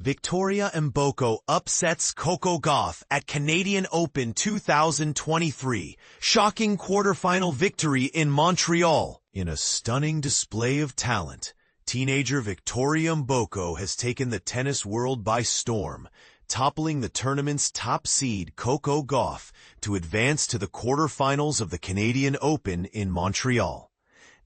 Victoria Mboko upsets Coco Gauff at Canadian Open 2023. Shocking quarterfinal victory in Montreal. In a stunning display of talent, teenager Victoria Mboko has taken the tennis world by storm, toppling the tournament's top seed Coco Gauff to advance to the quarterfinals of the Canadian Open in Montreal.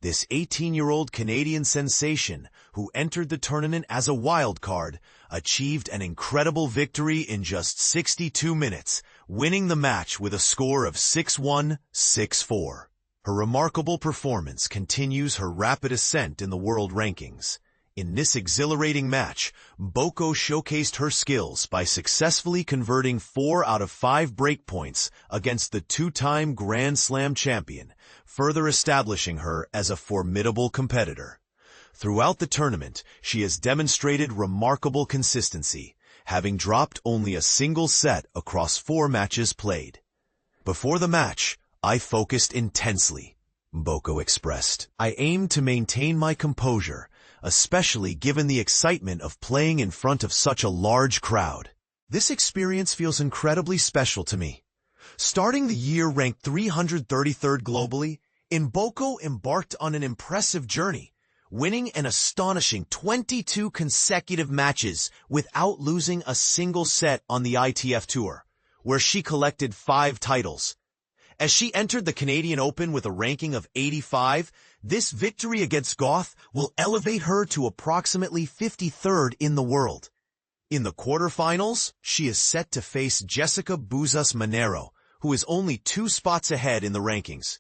This 18-year-old Canadian sensation, who entered the tournament as a wild card, achieved an incredible victory in just 62 minutes, winning the match with a score of 6-1, 6-4. Her remarkable performance continues her rapid ascent in the world rankings. In this exhilarating match, Mboko showcased her skills by successfully converting 4 out of 5 breakpoints against the two-time Grand Slam champion, further establishing her as a formidable competitor. Throughout the tournament, she has demonstrated remarkable consistency, having dropped only a single set across 4 matches played. Before the match, I focused intensely, Mboko expressed. I aimed to maintain my composure, especially given the excitement of playing in front of such a large crowd. This experience feels incredibly special to me. Starting the year ranked 333rd globally, Mboko embarked on an impressive journey, winning an astonishing 22 consecutive matches without losing a single set on the ITF Tour, where she collected 5 titles. As she entered the Canadian Open with a ranking of 85, this victory against Gauff will elevate her to approximately 53rd in the world. In the quarterfinals, she is set to face Jessica Buzzas-Monero, who is only 2 spots ahead in the rankings.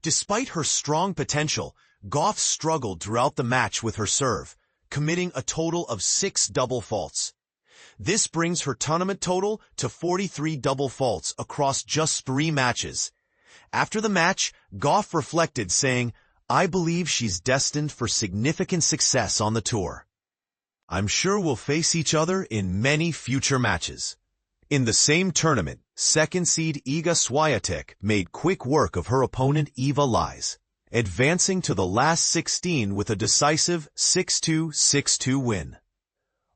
Despite her strong potential, Gauff struggled throughout the match with her serve, committing a total of 6 double faults. This brings her tournament total to 43 double faults across just 3 matches. After the match, Gauff reflected, saying, "I believe she's destined for significant success on the tour. I'm sure we'll face each other in many future matches." In the same tournament, second seed Iga Swiatek made quick work of her opponent Eva Lys, advancing to the last 16 with a decisive 6-2, 6-2 win.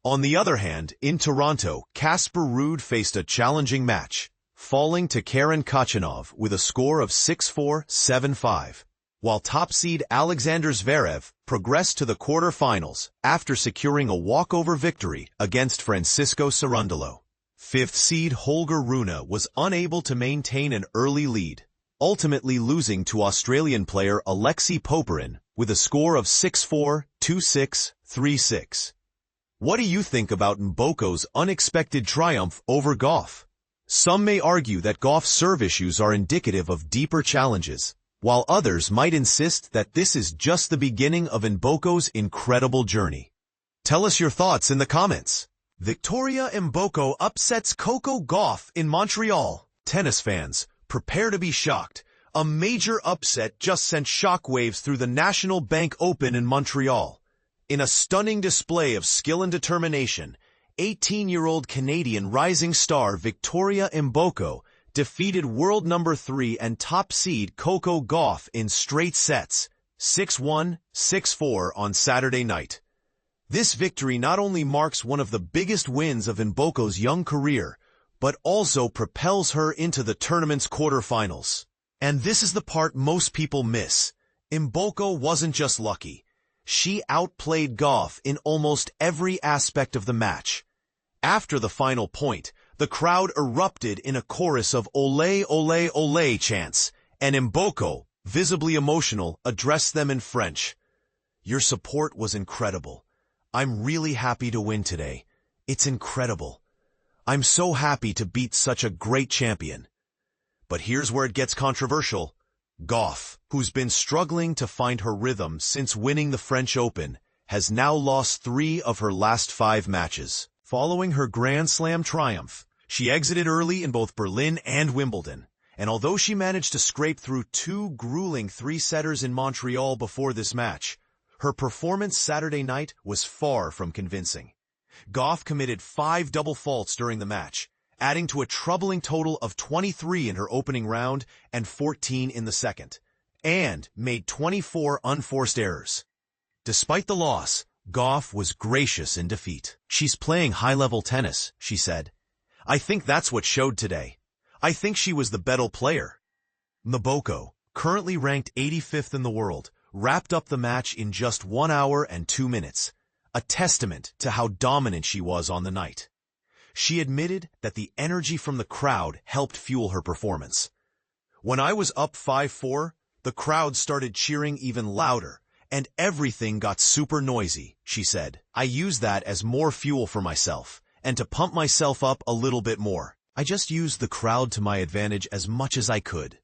On the other hand, in Toronto, Casper Ruud faced a challenging match, falling to Karen Khachanov with a score of 6-4, 7-5, while top seed Alexander Zverev progressed to the quarterfinals after securing a walkover victory against Francisco Cerundolo. Fifth seed Holger Rune was unable to maintain an early lead, ultimately losing to Australian player Alexei Popyrin with a score of 6-4, 2-6, 3-6. What do you think about Mboko's unexpected triumph over Gauff? Some may argue that Gauff's serve issues are indicative of deeper challenges, while others might insist that this is just the beginning of Mboko's incredible journey. Tell us your thoughts in the comments. Victoria Mboko upsets Coco Gauff in Montreal. Tennis fans, prepare to be shocked. A major upset just sent shockwaves through the National Bank Open in Montreal. In a stunning display of skill and determination, 18-year-old Canadian rising star Victoria Mboko defeated world number 3 and top seed Coco Gauff in straight sets, 6-1, 6-4 on Saturday night. This victory not only marks one of the biggest wins of Mboko's young career, but also propels her into the tournament's quarterfinals. And this is the part most people miss. Mboko wasn't just lucky. She outplayed Gauff in almost every aspect of the match. After the final point, the crowd erupted in a chorus of "Ole, ole, ole" chants, and Mboko, visibly emotional, addressed them in French. "Your support was incredible. I'm really happy to win today. It's incredible. I'm so happy to beat such a great champion." But here's where it gets controversial. Gauff, who's been struggling to find her rhythm since winning the French Open, has now lost 3 of her last 5 matches. Following her Grand Slam triumph, she exited early in both Berlin and Wimbledon, and although she managed to scrape through 2 grueling 3-setters in Montreal before this match, her performance Saturday night was far from convincing. Gauff committed 5 double faults during the match, adding to a troubling total of 23 in her opening round and 14 in the second, and made 24 unforced errors. Despite the loss, Gauff was gracious in defeat. "She's playing high-level tennis," she said. "I think that's what showed today. I think she was the better player." Mboko, currently ranked 85th in the world, wrapped up the match in just 1 hour and 2 minutes, a testament to how dominant she was on the night. She admitted that the energy from the crowd helped fuel her performance. "When I was up 5-4, the crowd started cheering even louder, and everything got super noisy," she said. "I used that as more fuel for myself, and to pump myself up a little bit more. I just used the crowd to my advantage as much as I could."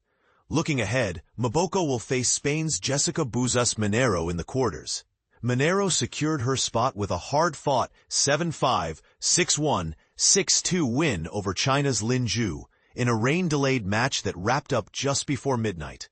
Looking ahead, Mboko will face Spain's Jessica Buzas Monero in the quarters. Monero secured her spot with a hard-fought 7-5, 6-1, 6-2 win over China's Lin Zhu in a rain-delayed match that wrapped up just before midnight.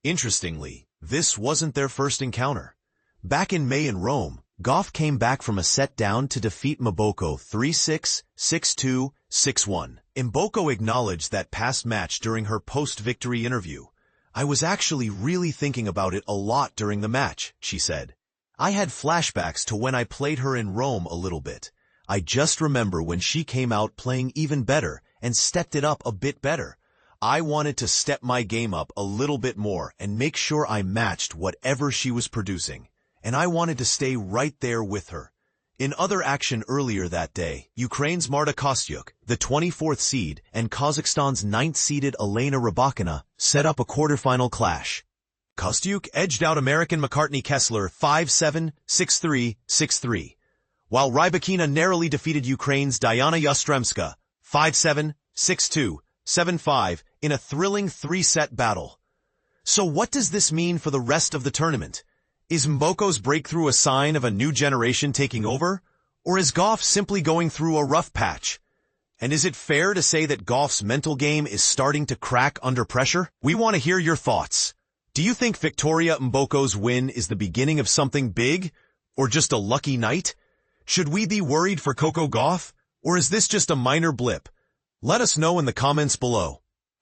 Interestingly, this wasn't their first encounter. Back in May in Rome, Gauff came back from a set down to defeat Mboko 3-6, 6-2, 6-1. Mboko acknowledged that past match during her post-victory interview. "I was actually really thinking about it a lot during the match," she said. "I had flashbacks to when I played her in Rome a little bit. I just remember when she came out playing even better and stepped it up a bit better. I wanted to step my game up a little bit more and make sure I matched whatever she was producing. And I wanted to stay right there with her." In other action earlier that day, Ukraine's Marta Kostyuk, the 24th seed, and Kazakhstan's 9th-seeded Elena Rybakina set up a quarterfinal clash. Kostyuk edged out American McCartney Kessler 5-7, 6-3, 6-3, while Rybakina narrowly defeated Ukraine's Diana Yastremska 5-7, 6-2, 7-5 in a thrilling 3-set battle. So what does this mean for the rest of the tournament? Is Mboko's breakthrough a sign of a new generation taking over? Or is Gauff simply going through a rough patch? And is it fair to say that Gauff's mental game is starting to crack under pressure? We want to hear your thoughts. Do you think Victoria Mboko's win is the beginning of something big? Or just a lucky night? Should we be worried for Coco Gauff? Or is this just a minor blip? Let us know in the comments below.